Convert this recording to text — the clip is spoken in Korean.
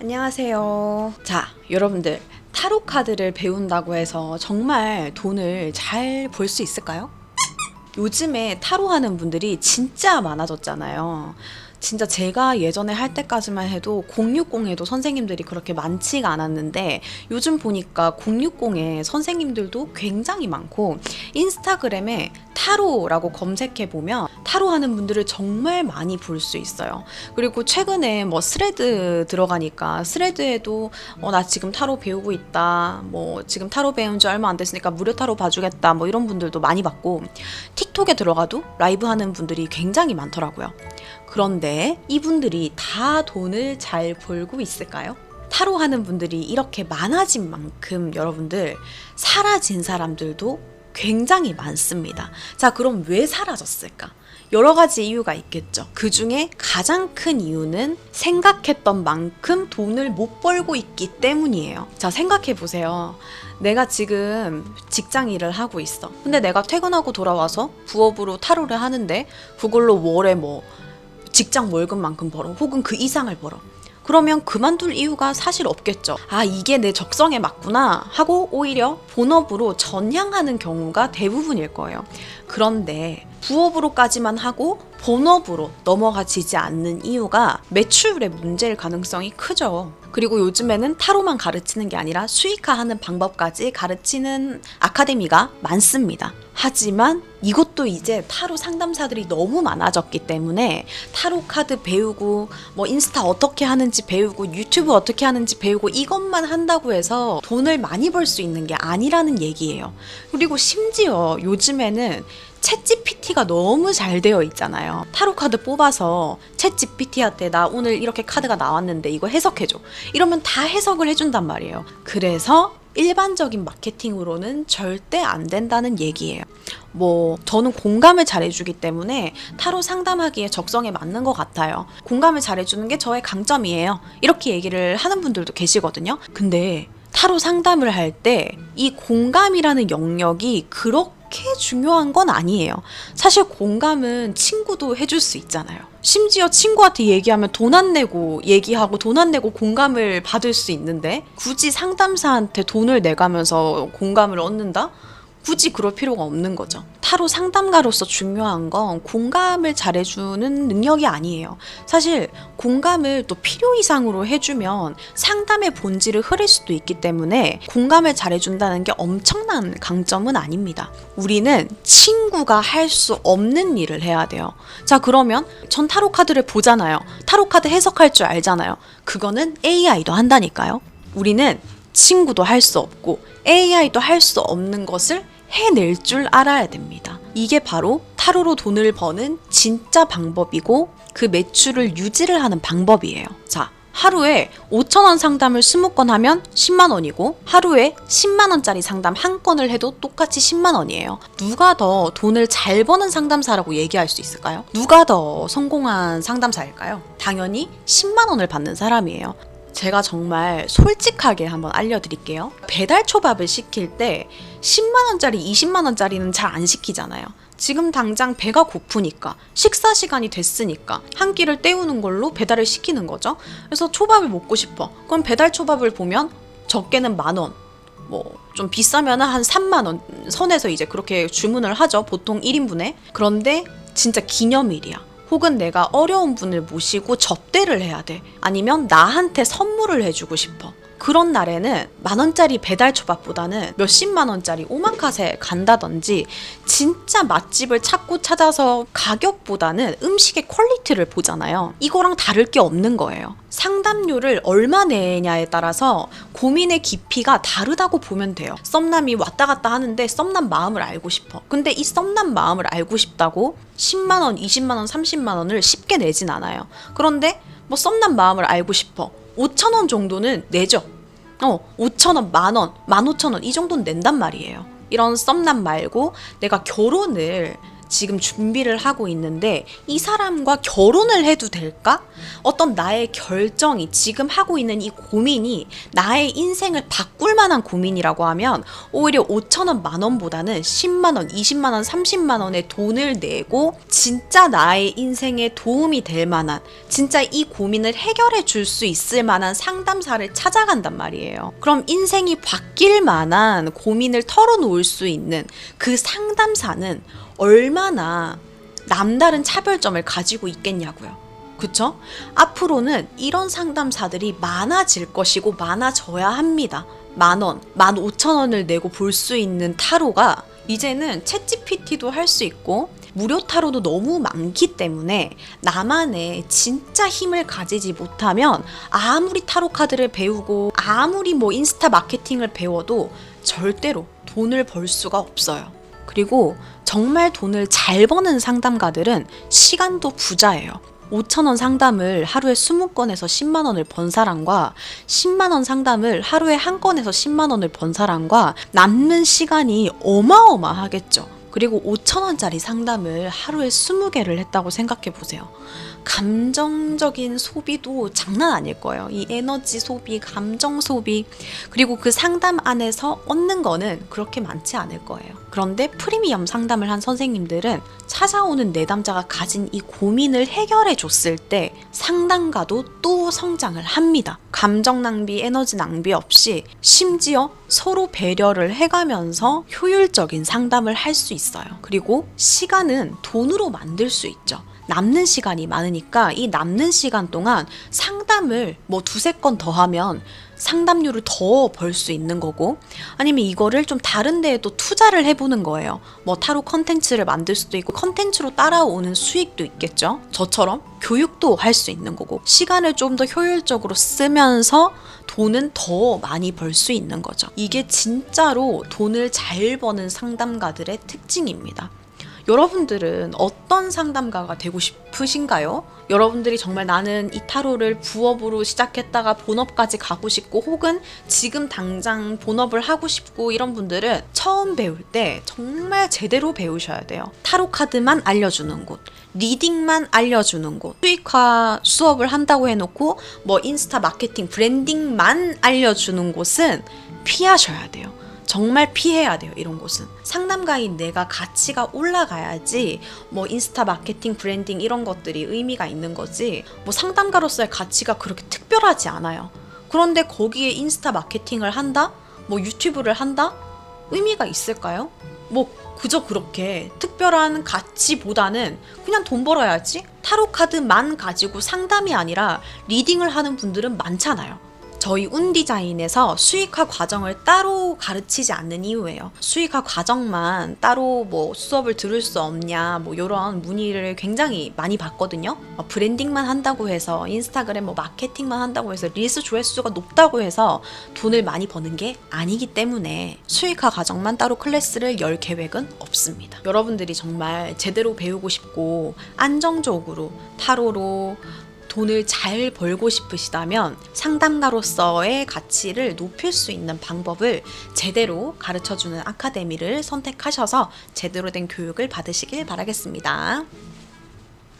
안녕하세요. 자, 여러분들 타로 카드를 배운다고 해서 정말 돈을 잘 벌 수 있을까요? 요즘에 타로 하는 분들이 진짜 많아졌잖아요. 진짜 제가 예전에 할 때까지만 해도 060에도 선생님들이 그렇게 많지가 않았는데 요즘 보니까 060에 선생님들도 굉장히 많고 인스타그램에 타로라고 검색해보면 타로 하는 분들을 정말 많이 볼 수 있어요. 그리고 최근에 뭐 스레드 들어가니까 스레드에도 나 지금 타로 배우고 있다. 뭐 지금 타로 배운 지 얼마 안 됐으니까 무료 타로 봐주겠다. 뭐 이런 분들도 많이 봤고 틱톡에 들어가도 라이브 하는 분들이 굉장히 많더라고요. 그런데 이분들이 다 돈을 잘 벌고 있을까요? 타로 하는 분들이 이렇게 많아진 만큼 여러분들 사라진 사람들도 굉장히 많습니다. 자, 그럼 왜 사라졌을까? 여러 가지 이유가 있겠죠. 그 중에 가장 큰 이유는 생각했던 만큼 돈을 못 벌고 있기 때문이에요. 자, 생각해 보세요. 내가 지금 직장 일을 하고 있어. 근데 내가 퇴근하고 돌아와서 부업으로 타로를 하는데 그걸로 월에 뭐 직장 월급만큼 벌어. 혹은 그 이상을 벌어. 그러면 그만둘 이유가 사실 없겠죠. 아, 이게 내 적성에 맞구나 하고 오히려 본업으로 전향하는 경우가 대부분일 거예요. 그런데 부업으로까지만 하고 본업으로 넘어가지지 않는 이유가 매출의 문제일 가능성이 크죠. 그리고 요즘에는 타로만 가르치는 게 아니라 수익화하는 방법까지 가르치는 아카데미가 많습니다. 하지만 이것도 이제 타로 상담사들이 너무 많아졌기 때문에 타로 카드 배우고 뭐 인스타 어떻게 하는지 배우고 유튜브 어떻게 하는지 배우고 이것만 한다고 해서 돈을 많이 벌 수 있는 게 아니라는 얘기예요. 그리고 심지어 요즘에는 챗GPT가 너무 잘 되어 있잖아요. 타로 카드 뽑아서 챗GPT한테 나 오늘 이렇게 카드가 나왔는데 이거 해석해줘. 이러면 다 해석을 해준단 말이에요. 그래서 일반적인 마케팅으로는 절대 안 된다는 얘기예요. 뭐 저는 공감을 잘해주기 때문에 타로 상담하기에 적성에 맞는 것 같아요. 공감을 잘해주는 게 저의 강점이에요. 이렇게 얘기를 하는 분들도 계시거든요. 근데 타로 상담을 할 때 이 공감이라는 영역이 그렇게 중요한 건 아니에요. 사실 공감은 친구도 해줄 수 있잖아요. 심지어 친구한테 얘기하면 돈 안 내고 얘기하고 돈 안 내고 공감을 받을 수 있는데 굳이 상담사한테 돈을 내가면서 공감을 얻는다? 굳이 그럴 필요가 없는 거죠. 타로 상담가로서 중요한 건 공감을 잘해주는 능력이 아니에요. 사실 공감을 또 필요 이상으로 해주면 상담의 본질을 흐릴 수도 있기 때문에 공감을 잘해준다는 게 엄청난 강점은 아닙니다. 우리는 친구가 할 수 없는 일을 해야 돼요. 자, 그러면 전 타로 카드를 보잖아요. 타로 카드 해석할 줄 알잖아요. 그거는 AI도 한다니까요. 우리는 친구도 할 수 없고 AI도 할 수 없는 것을 해낼 줄 알아야 됩니다. 이게 바로 타로로 돈을 버는 진짜 방법이고 그 매출을 유지를 하는 방법이에요. 자, 하루에 5,000원 상담을 20건 하면 10만 원이고 하루에 10만 원짜리 상담 한 건을 해도 똑같이 10만 원이에요. 누가 더 돈을 잘 버는 상담사라고 얘기할 수 있을까요? 누가 더 성공한 상담사일까요? 당연히 10만 원을 받는 사람이에요. 제가 정말 솔직하게 한번 알려드릴게요. 배달 초밥을 시킬 때 10만원짜리, 20만원짜리는 잘 안 시키잖아요. 지금 당장 배가 고프니까 식사 시간이 됐으니까 한 끼를 때우는 걸로 배달을 시키는 거죠. 그래서 초밥을 먹고 싶어. 그럼 배달 초밥을 보면 적게는 10,000원, 뭐 좀 비싸면 한 30,000원 선에서 이제 그렇게 주문을 하죠. 보통 1인분에. 그런데 진짜 기념일이야. 혹은 내가 어려운 분을 모시고 접대를 해야 돼. 아니면 나한테 선물을 해주고 싶어. 그런 날에는 10,000원짜리 배달 초밥보다는 몇십만 원짜리 오마카세 간다든지 진짜 맛집을 찾아서 가격보다는 음식의 퀄리티를 보잖아요. 이거랑 다를 게 없는 거예요. 상담료를 얼마 내냐에 따라서 고민의 깊이가 다르다고 보면 돼요. 썸남이 왔다 갔다 하는데 썸남 마음을 알고 싶어. 근데 이 썸남 마음을 알고 싶다고 10만 원, 20만 원, 30만 원을 쉽게 내진 않아요. 그런데 뭐 썸남 마음을 알고 싶어. 5,000원 정도는 내죠. 5,000원, 10,000원, 15,000원 이 정도는 낸단 말이에요. 이런 썸남 말고 내가 결혼을 지금 준비를 하고 있는데 이 사람과 결혼을 해도 될까? 어떤 나의 결정이 지금 하고 있는 이 고민이 나의 인생을 바꿀 만한 고민이라고 하면 오히려 5,000원, 10,000원보다는 10만원, 20만원, 30만원의 돈을 내고 진짜 나의 인생에 도움이 될 만한, 진짜 이 고민을 해결해 줄 수 있을 만한 상담사를 찾아간단 말이에요. 그럼 인생이 바뀔 만한 고민을 털어놓을 수 있는 그 상담사는 얼마나 남다른 차별점을 가지고 있겠냐고요. 그쵸? 앞으로는 이런 상담사들이 많아질 것이고 많아져야 합니다. 10,000원, 15,000원을 내고 볼 수 있는 타로가 이제는 챗GPT도 할 수 있고 무료 타로도 너무 많기 때문에 나만의 진짜 힘을 가지지 못하면 아무리 타로 카드를 배우고 아무리 인스타 마케팅을 배워도 절대로 돈을 벌 수가 없어요. 그리고 정말 돈을 잘 버는 상담가들은 시간도 부자예요. 5,000원 상담을 하루에 20건에서 10만 원을 번 사람과 10만 원 상담을 하루에 한 건에서 10만 원을 번 사람과 남는 시간이 어마어마하겠죠. 그리고 5,000원짜리 상담을 하루에 20개를 했다고 생각해 보세요. 감정적인 소비도 장난 아닐 거예요. 이 에너지 소비, 감정 소비, 그리고 그 상담 안에서 얻는 거는 그렇게 많지 않을 거예요. 그런데 프리미엄 상담을 한 선생님들은 찾아오는 내담자가 가진 이 고민을 해결해 줬을 때 상담가도 또 성장을 합니다. 감정 낭비, 에너지 낭비 없이 심지어 서로 배려를 해가면서 효율적인 상담을 할 수 있어요. 그리고 시간은 돈으로 만들 수 있죠. 남는 시간이 많으니까 이 남는 시간 동안 상담을 2-3건 더 하면 상담료를 더 벌 수 있는 거고, 아니면 이거를 좀 다른 데에 또 투자를 해보는 거예요. 타로 컨텐츠를 만들 수도 있고 컨텐츠로 따라오는 수익도 있겠죠. 저처럼 교육도 할 수 있는 거고, 시간을 좀 더 효율적으로 쓰면서 돈은 더 많이 벌 수 있는 거죠. 이게 진짜로 돈을 잘 버는 상담가들의 특징입니다. 여러분들은 어떤 상담가가 되고 싶으신가요? 여러분들이 정말 나는 이 타로를 부업으로 시작했다가 본업까지 가고 싶고, 혹은 지금 당장 본업을 하고 싶고, 이런 분들은 처음 배울 때 정말 제대로 배우셔야 돼요. 타로 카드만 알려주는 곳, 리딩만 알려주는 곳, 수익화 수업을 한다고 해놓고 인스타 마케팅, 브랜딩만 알려주는 곳은 피하셔야 돼요. 정말 피해야 돼요. 이런 곳은 상담가인 내가 가치가 올라가야지 인스타 마케팅, 브랜딩 이런 것들이 의미가 있는 거지, 상담가로서의 가치가 그렇게 특별하지 않아요. 그런데 거기에 인스타 마케팅을 한다? 유튜브를 한다? 의미가 있을까요? 그저 그렇게 특별한 가치보다는 그냥 돈 벌어야지, 타로 카드만 가지고 상담이 아니라 리딩을 하는 분들은 많잖아요. 저희 운디자인에서 수익화 과정을 따로 가르치지 않는 이유예요. 수익화 과정만 따로 수업을 들을 수 없냐 이런 문의를 굉장히 많이 받거든요. 브랜딩만 한다고 해서, 인스타그램 마케팅만 한다고 해서, 릴스 조회수가 높다고 해서 돈을 많이 버는 게 아니기 때문에 수익화 과정만 따로 클래스를 열 계획은 없습니다. 여러분들이 정말 제대로 배우고 싶고 안정적으로 타로로 돈을 잘 벌고 싶으시다면 상담가로서의 가치를 높일 수 있는 방법을 제대로 가르쳐주는 아카데미를 선택하셔서 제대로 된 교육을 받으시길 바라겠습니다.